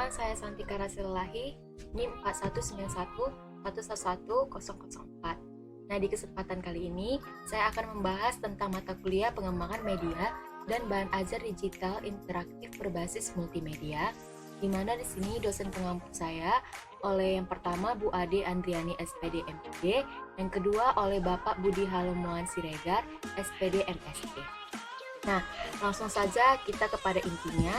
Perkenalkan, saya Santika Rasilahi, NIM 4191111004. Nah, di kesempatan kali ini, saya akan membahas tentang mata kuliah pengembangan media dan bahan ajar digital interaktif berbasis multimedia, di mana di sini dosen pengampu saya oleh yang pertama Bu Ade Andriani SPD MPD, yang kedua oleh Bapak Budi Halomuan Siregar SPD MSc. Nah, langsung saja kita kepada intinya,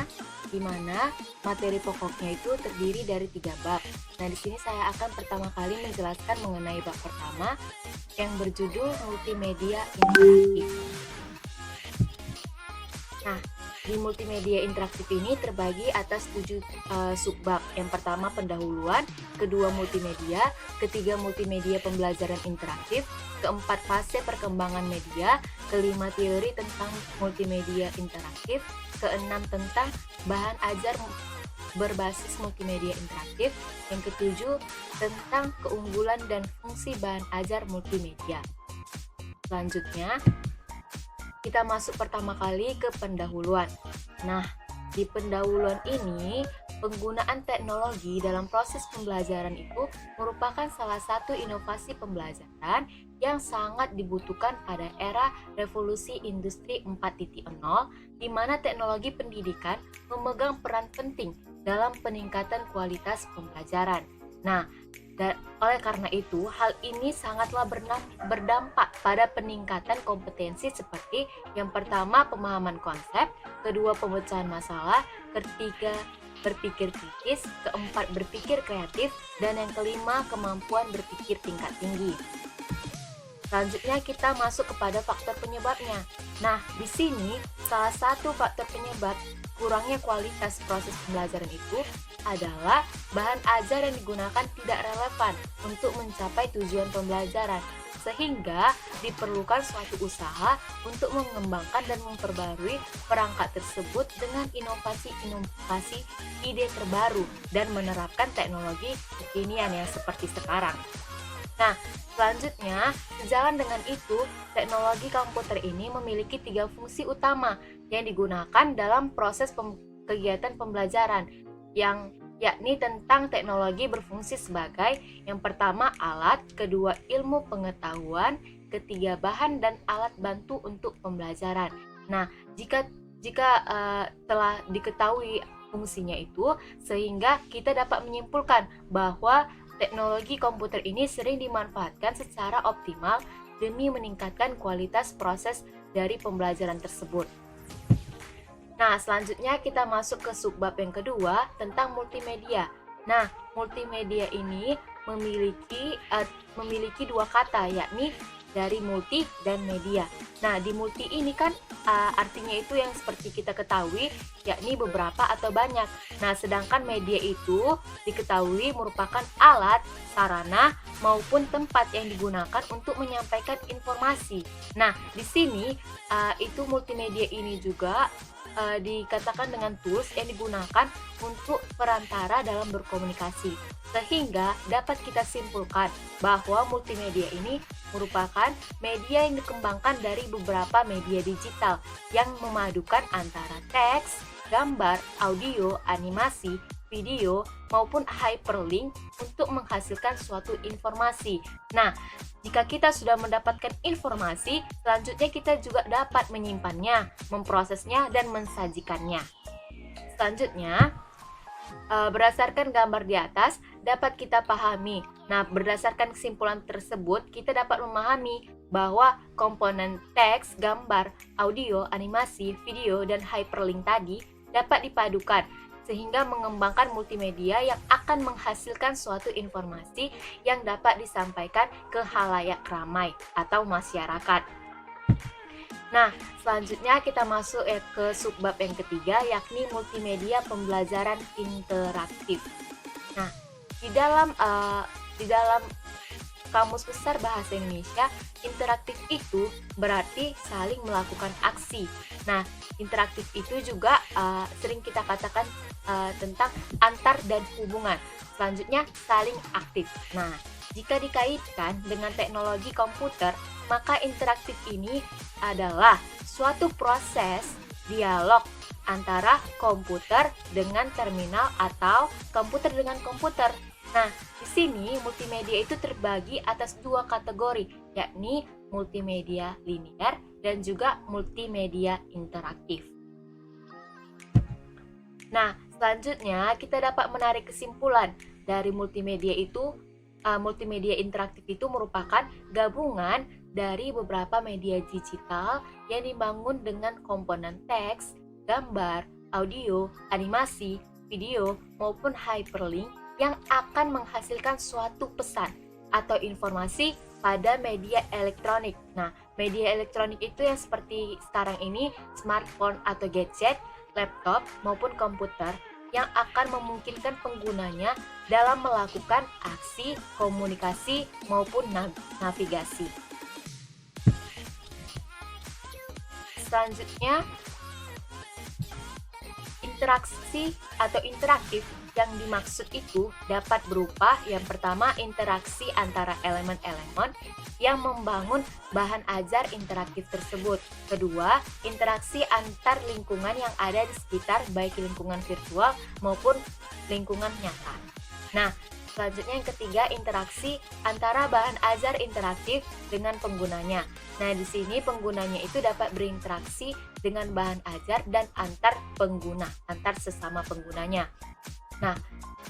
di mana materi pokoknya itu terdiri dari 3 bab. Nah, di sini saya akan pertama kali menjelaskan mengenai bab pertama yang berjudul multimedia interaktif. Nah, di multimedia interaktif ini terbagi atas 7 subbab. Yang pertama pendahuluan, kedua multimedia, ketiga multimedia pembelajaran interaktif, keempat fase perkembangan media, kelima teori tentang multimedia interaktif, keenam tentang bahan ajar berbasis multimedia interaktif, yang ketujuh tentang keunggulan dan fungsi bahan ajar multimedia. Selanjutnya, kita masuk pertama kali ke pendahuluan. Nah, di pendahuluan ini, penggunaan teknologi dalam proses pembelajaran itu merupakan salah satu inovasi pembelajaran yang sangat dibutuhkan pada era revolusi industri 4.0, di mana teknologi pendidikan memegang peran penting dalam peningkatan kualitas pembelajaran. Nah, oleh karena itu, hal ini sangatlah berdampak pada peningkatan kompetensi seperti yang pertama pemahaman konsep, kedua pemecahan masalah, ketiga berpikir kritis, keempat berpikir kreatif, dan yang kelima kemampuan berpikir tingkat tinggi. Selanjutnya kita masuk kepada faktor penyebabnya. Nah, di sini salah satu faktor penyebab kurangnya kualitas proses pembelajaran itu adalah bahan ajar yang digunakan tidak relevan untuk mencapai tujuan pembelajaran, sehingga diperlukan suatu usaha untuk mengembangkan dan memperbarui perangkat tersebut dengan inovasi-inovasi ide terbaru dan menerapkan teknologi kekinian yang seperti sekarang. Nah, selanjutnya, sejalan dengan itu, teknologi komputer ini memiliki 3 fungsi utama yang digunakan dalam proses kegiatan pembelajaran, yakni tentang teknologi berfungsi sebagai yang pertama alat, kedua ilmu pengetahuan, ketiga bahan dan alat bantu untuk pembelajaran. Nah, jika telah diketahui fungsinya itu, sehingga kita dapat menyimpulkan bahwa teknologi komputer ini sering dimanfaatkan secara optimal demi meningkatkan kualitas proses dari pembelajaran tersebut. Nah, selanjutnya kita masuk ke subbab yang kedua tentang multimedia. Nah, multimedia ini memiliki 2 kata, yakni dari multi dan media. Nah, di multi ini kan artinya itu yang seperti kita ketahui, yakni beberapa atau banyak. Nah, sedangkan media itu diketahui merupakan alat, sarana, maupun tempat yang digunakan untuk menyampaikan informasi. Nah, di sini itu multimedia ini juga dikatakan dengan tools yang digunakan untuk perantara dalam berkomunikasi, sehingga dapat kita simpulkan bahwa multimedia ini merupakan media yang dikembangkan dari beberapa media digital yang memadukan antara teks, gambar, audio, animasi, video, maupun hyperlink untuk menghasilkan suatu informasi. Nah, jika kita sudah mendapatkan informasi, selanjutnya kita juga dapat menyimpannya, memprosesnya, dan mensajikannya. Selanjutnya, berdasarkan gambar di atas, dapat kita pahami. Nah, berdasarkan kesimpulan tersebut, kita dapat memahami bahwa komponen teks, gambar, audio, animasi, video, dan hyperlink tadi dapat dipadukan sehingga mengembangkan multimedia yang akan menghasilkan suatu informasi yang dapat disampaikan ke khalayak ramai atau masyarakat. Nah, selanjutnya kita masuk ke subbab yang ketiga, yakni multimedia pembelajaran interaktif. Nah, di dalam Kamus Besar Bahasa Indonesia, interaktif itu berarti saling melakukan aksi. Nah, interaktif itu juga sering kita katakan tentang antar dan hubungan. Selanjutnya, saling aktif. Nah, jika dikaitkan dengan teknologi komputer, maka interaktif ini adalah suatu proses dialog antara komputer dengan terminal atau komputer dengan komputer. Nah, di sini multimedia itu terbagi atas dua kategori, yakni multimedia linear dan juga multimedia interaktif. Nah, selanjutnya kita dapat menarik kesimpulan dari multimedia itu. Multimedia interaktif itu merupakan gabungan dari beberapa media digital yang dibangun dengan komponen teks, gambar, audio, animasi, video, maupun hyperlink yang akan menghasilkan suatu pesan atau informasi pada media elektronik. Nah, media elektronik itu yang seperti sekarang ini smartphone atau gadget, laptop, maupun komputer yang akan memungkinkan penggunanya dalam melakukan aksi, komunikasi, maupun navigasi. Selanjutnya, interaksi atau interaktif yang dimaksud itu dapat berupa yang pertama interaksi antara elemen-elemen yang membangun bahan ajar interaktif tersebut. Kedua, interaksi antar lingkungan yang ada di sekitar baik lingkungan virtual maupun lingkungan nyata. Nah, selanjutnya yang ketiga interaksi antara bahan ajar interaktif dengan penggunanya. Nah, di sini penggunanya itu dapat berinteraksi dengan bahan ajar dan antar pengguna, antar sesama penggunanya. Nah,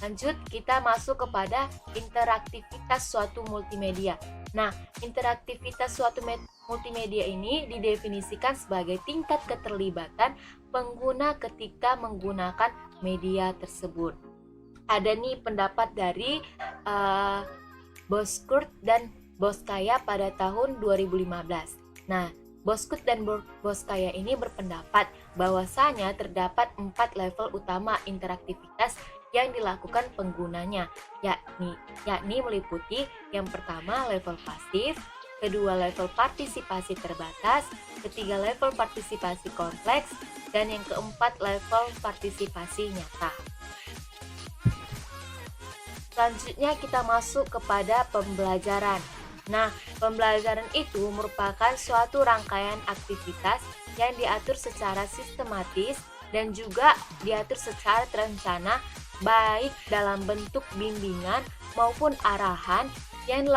lanjut kita masuk kepada interaktivitas suatu multimedia. Nah, interaktivitas suatu multimedia ini didefinisikan sebagai tingkat keterlibatan pengguna ketika menggunakan media tersebut. Ada nih pendapat dari Boskurt dan Boskaya pada tahun 2015. Nah, Boskurt dan Boskaya ini berpendapat bahwasanya terdapat 4 level utama interaktivitas yang dilakukan penggunanya, yakni meliputi yang pertama level pasif, kedua level partisipasi terbatas, ketiga level partisipasi kompleks, dan yang keempat level partisipasi nyata. Selanjutnya kita masuk kepada pembelajaran. Nah, pembelajaran itu merupakan suatu rangkaian aktivitas yang diatur secara sistematis dan juga diatur secara terencana baik dalam bentuk bimbingan maupun arahan yang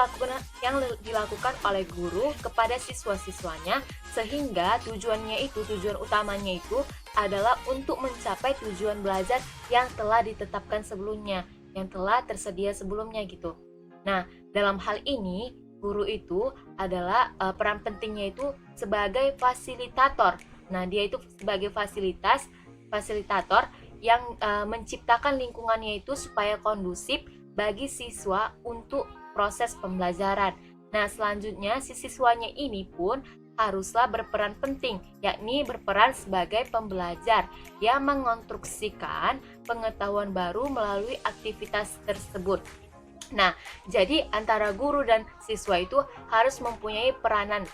dilakukan oleh guru kepada siswa-siswanya sehingga tujuan utamanya itu adalah untuk mencapai tujuan belajar yang telah ditetapkan sebelumnya, yang telah tersedia sebelumnya gitu. Nah, dalam hal ini guru itu adalah peran pentingnya itu sebagai fasilitator. Nah, dia itu sebagai fasilitator yang menciptakan lingkungannya itu supaya kondusif bagi siswa untuk proses pembelajaran. Nah, selanjutnya si siswanya ini pun haruslah berperan penting, yakni berperan sebagai pembelajar yang mengonstruksikan pengetahuan baru melalui aktivitas tersebut. Nah, jadi antara guru dan siswa itu harus mempunyai peranan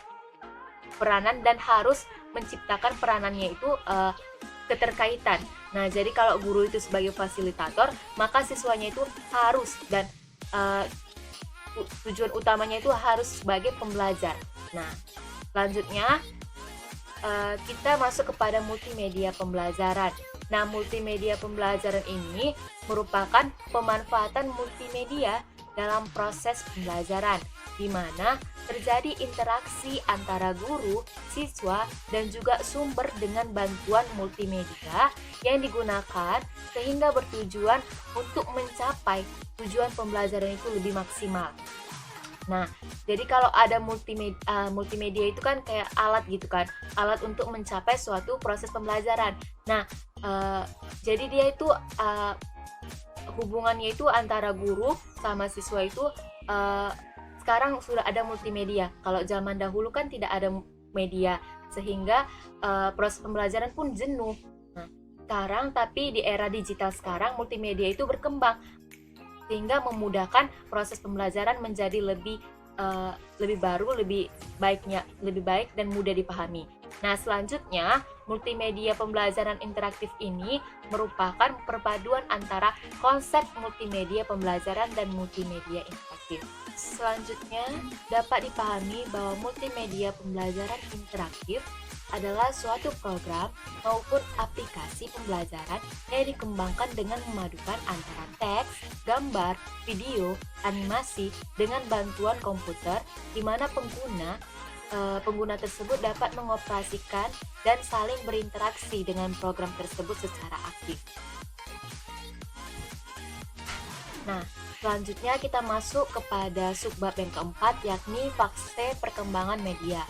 dan harus menciptakan peranannya itu keterkaitan. Nah, jadi kalau guru itu sebagai fasilitator, maka siswanya itu harus dan tujuan utamanya itu harus sebagai pembelajar. Nah, selanjutnya kita masuk kepada multimedia pembelajaran. Nah, multimedia pembelajaran ini merupakan pemanfaatan multimedia dalam proses pembelajaran, di mana terjadi interaksi antara guru, siswa, dan juga sumber dengan bantuan multimedia yang digunakan sehingga bertujuan untuk mencapai tujuan pembelajaran itu lebih maksimal. Nah, jadi kalau ada multimedia itu kan kayak alat gitu kan, alat untuk mencapai suatu proses pembelajaran. Nah, jadi dia itu hubungannya itu antara guru sama siswa itu sekarang sudah ada multimedia. Kalau zaman dahulu kan tidak ada media sehingga proses pembelajaran pun jenuh. Nah, sekarang tapi di era digital sekarang multimedia itu berkembang sehingga memudahkan proses pembelajaran menjadi lebih baru, lebih baik dan mudah dipahami. Nah, selanjutnya multimedia pembelajaran interaktif ini merupakan perpaduan antara konsep multimedia pembelajaran dan multimedia interaktif. Selanjutnya dapat dipahami bahwa multimedia pembelajaran interaktif adalah suatu program maupun aplikasi pembelajaran yang dikembangkan dengan memadukan antara teks, gambar, video, animasi dengan bantuan komputer di mana pengguna tersebut dapat mengoperasikan dan saling berinteraksi dengan program tersebut secara aktif. Nah, selanjutnya kita masuk kepada subbab yang keempat, yakni fase perkembangan media.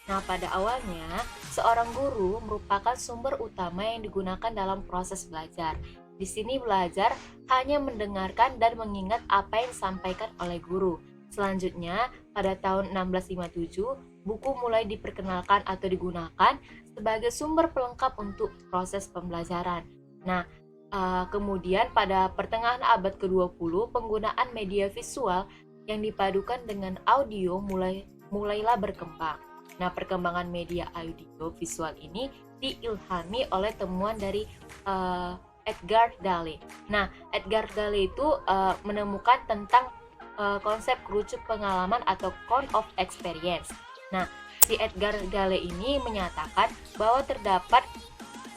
Nah, pada awalnya, seorang guru merupakan sumber utama yang digunakan dalam proses belajar. Di sini belajar hanya mendengarkan dan mengingat apa yang disampaikan oleh guru. Selanjutnya, pada tahun 1657, buku mulai diperkenalkan atau digunakan sebagai sumber pelengkap untuk proses pembelajaran. Nah, kemudian pada pertengahan abad ke-20, penggunaan media visual yang dipadukan dengan audio mulailah berkembang. Nah, perkembangan media audio visual ini diilhami oleh temuan dari Edgar Dale. Nah, Edgar Dale itu menemukan tentang konsep kerucut pengalaman atau count of experience. Nah, si Edgar Dale ini menyatakan bahwa terdapat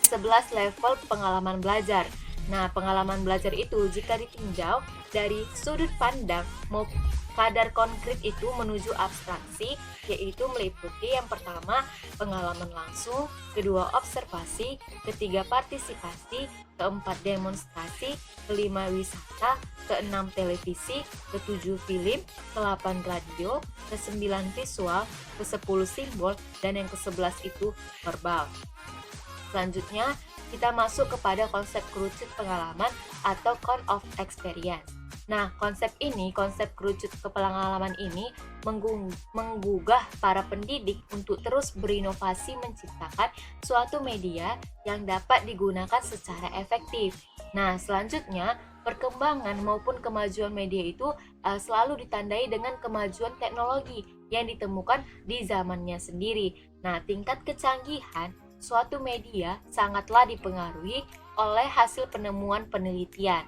11 level pengalaman belajar. Nah, pengalaman belajar itu jika ditinjau dari sudut pandang maupun kadar konkret itu menuju abstraksi, yaitu meliputi yang pertama pengalaman langsung, kedua observasi, ketiga partisipasi, keempat demonstrasi, kelima wisata, keenam televisi, ketujuh film, ke-8 radio, ke-9 visual, ke-10 simbol, dan yang ke-11 itu verbal. Selanjutnya, kita masuk kepada konsep kerucut pengalaman atau count of experience. Nah, konsep kerucut pengalaman ini menggugah para pendidik untuk terus berinovasi menciptakan suatu media yang dapat digunakan secara efektif. Nah, selanjutnya, perkembangan maupun kemajuan media itu selalu ditandai dengan kemajuan teknologi yang ditemukan di zamannya sendiri. Nah, tingkat kecanggihan suatu media sangatlah dipengaruhi oleh hasil penemuan penelitian,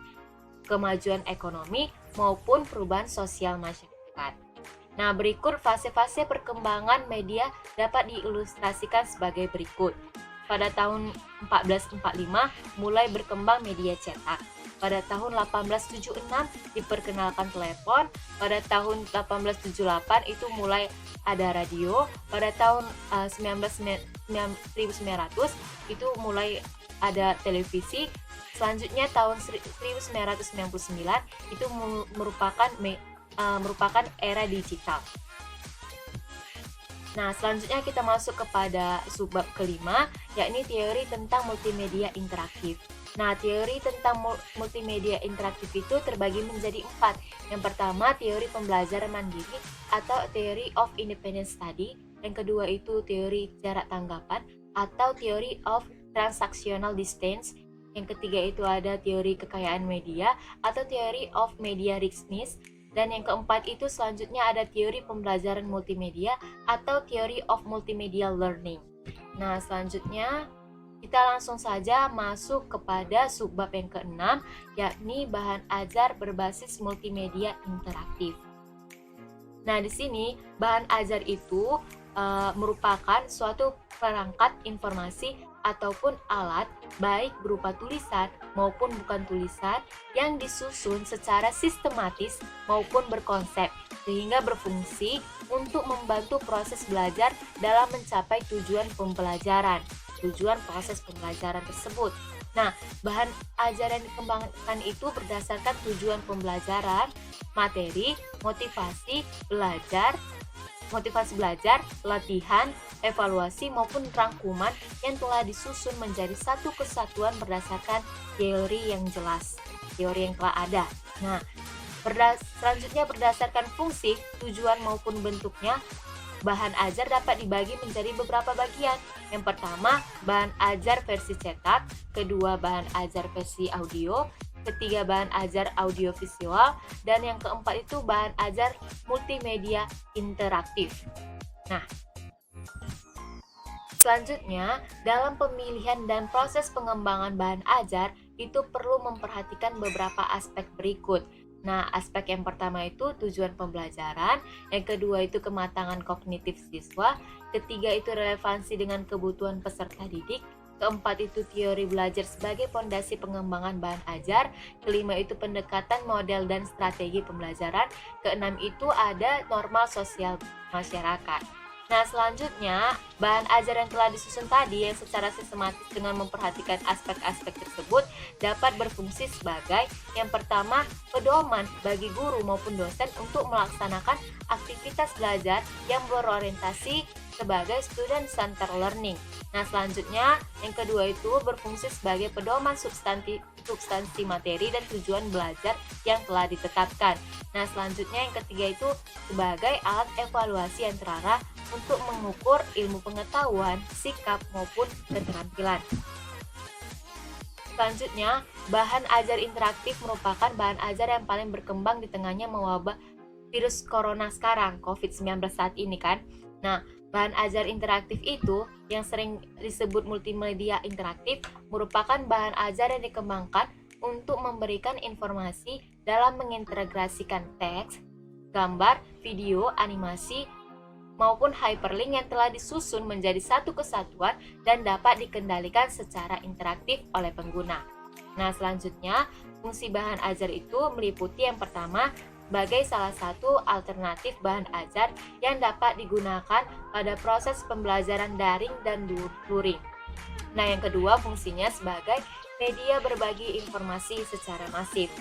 kemajuan ekonomi, maupun perubahan sosial masyarakat. Nah, berikut fase-fase perkembangan media dapat diilustrasikan sebagai berikut. Pada tahun 1445 mulai berkembang media cetak. Pada tahun 1876 diperkenalkan telepon. Pada tahun 1878 itu mulai ada radio. Pada tahun 1900 itu mulai ada televisi. Selanjutnya tahun 1999 itu merupakan era digital. Nah, selanjutnya kita masuk kepada subbab kelima, yakni teori tentang multimedia interaktif. Nah, teori tentang multimedia interaktif itu terbagi menjadi 4. Yang pertama, teori pembelajaran mandiri atau theory of independent study. Yang kedua itu teori jarak tanggapan atau theory of transactional distance. Yang ketiga itu ada teori kekayaan media atau theory of media richness. Dan yang keempat itu selanjutnya ada teori pembelajaran multimedia atau theory of multimedia learning. Nah, selanjutnya kita langsung saja masuk kepada subbab yang keenam, yakni bahan ajar berbasis multimedia interaktif. Nah, di sini bahan ajar itu merupakan suatu perangkat informasi ataupun alat baik berupa tulisan maupun bukan tulisan yang disusun secara sistematis maupun berkonsep sehingga berfungsi untuk membantu proses belajar dalam mencapai tujuan proses pembelajaran tersebut. Nah, bahan ajaran dikembangkan itu berdasarkan tujuan pembelajaran, materi, motivasi belajar, latihan, evaluasi maupun rangkuman yang telah disusun menjadi satu kesatuan berdasarkan teori yang jelas, teori yang telah ada. Nah, selanjutnya berdasarkan fungsi, tujuan maupun bentuknya, bahan ajar dapat dibagi menjadi beberapa bagian. Yang pertama, bahan ajar versi cetak, kedua bahan ajar versi audio, ketiga bahan ajar audiovisual, dan yang keempat itu bahan ajar multimedia interaktif. Nah, selanjutnya dalam pemilihan dan proses pengembangan bahan ajar itu perlu memperhatikan beberapa aspek berikut. Nah, aspek yang pertama itu tujuan pembelajaran, yang kedua itu kematangan kognitif siswa, ketiga itu relevansi dengan kebutuhan peserta didik, keempat itu teori belajar sebagai pondasi pengembangan bahan ajar, kelima itu pendekatan model dan strategi pembelajaran, keenam itu ada normal sosial masyarakat. Nah, selanjutnya, bahan ajar yang telah disusun tadi yang secara sistematis dengan memperhatikan aspek-aspek tersebut dapat berfungsi sebagai yang pertama, pedoman bagi guru maupun dosen untuk melaksanakan aktivitas belajar yang berorientasi sebagai student center learning. Nah, selanjutnya yang kedua itu berfungsi sebagai pedoman substansi materi dan tujuan belajar yang telah ditetapkan. Nah, selanjutnya yang ketiga itu sebagai alat evaluasi yang terarah untuk mengukur ilmu pengetahuan, sikap maupun keterampilan. Selanjutnya, bahan ajar interaktif merupakan bahan ajar yang paling berkembang di tengahnya mewabah virus corona sekarang, COVID-19 saat ini kan. Nah, bahan ajar interaktif itu yang sering disebut multimedia interaktif merupakan bahan ajar yang dikembangkan untuk memberikan informasi dalam mengintegrasikan teks, gambar, video, animasi, maupun hyperlink yang telah disusun menjadi satu kesatuan dan dapat dikendalikan secara interaktif oleh pengguna. Nah, selanjutnya, fungsi bahan ajar itu meliputi yang pertama, sebagai salah satu alternatif bahan ajar yang dapat digunakan pada proses pembelajaran daring dan luring. Nah, yang kedua, fungsinya sebagai media berbagi informasi secara masif.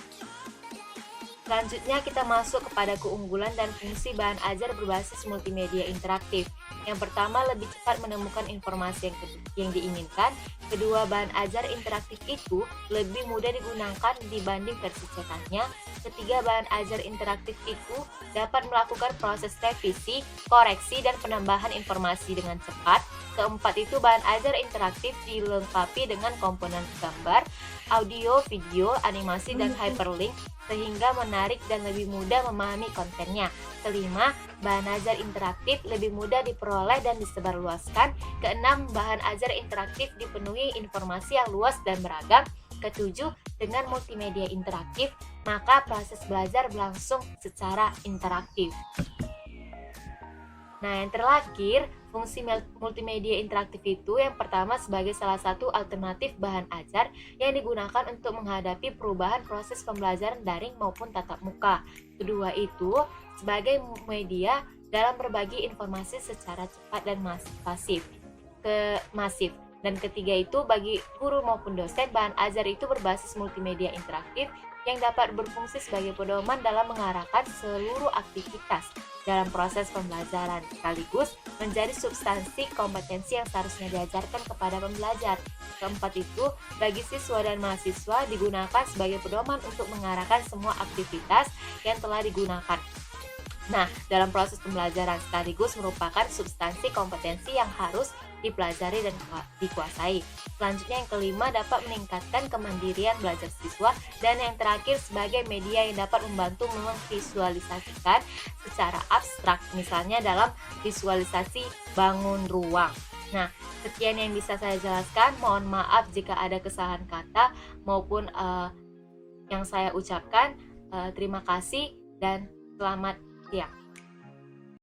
Selanjutnya kita masuk kepada keunggulan dan fungsi bahan ajar berbasis multimedia interaktif. Yang pertama, lebih cepat menemukan informasi yang diinginkan. Kedua, bahan ajar interaktif itu lebih mudah digunakan dibanding versi cetaknya. Ketiga, bahan ajar interaktif itu dapat melakukan proses revisi, koreksi, dan penambahan informasi dengan cepat. Keempat itu bahan ajar interaktif dilengkapi dengan komponen gambar, audio, video, animasi, dan hyperlink sehingga menarik dan lebih mudah memahami kontennya. Kelima, bahan ajar interaktif lebih mudah diperoleh dan disebarluaskan. Keenam, bahan ajar interaktif dipenuhi informasi yang luas dan beragam. Ketujuh, dengan multimedia interaktif, maka proses belajar berlangsung secara interaktif. Nah, yang terakhir, fungsi multimedia interaktif itu yang pertama sebagai salah satu alternatif bahan ajar yang digunakan untuk menghadapi perubahan proses pembelajaran daring maupun tatap muka. Kedua itu sebagai media dalam berbagi informasi secara cepat dan masif. Dan ketiga itu bagi guru maupun dosen, bahan ajar itu berbasis multimedia interaktif yang dapat berfungsi sebagai pedoman dalam mengarahkan seluruh aktivitas dalam proses pembelajaran, sekaligus menjadi substansi kompetensi yang seharusnya diajarkan kepada pembelajar. Keempat itu, bagi siswa dan mahasiswa digunakan sebagai pedoman untuk mengarahkan semua aktivitas yang telah digunakan. Nah, dalam proses pembelajaran sekaligus merupakan substansi kompetensi yang harus dipelajari dan dikuasai. Selanjutnya yang kelima dapat meningkatkan kemandirian belajar siswa, dan yang terakhir sebagai media yang dapat membantu memvisualisasikan secara abstrak, misalnya dalam visualisasi bangun ruang. Nah, sekian yang bisa saya jelaskan. Mohon maaf jika ada kesalahan kata maupun yang saya ucapkan. Terima kasih dan selamat siang.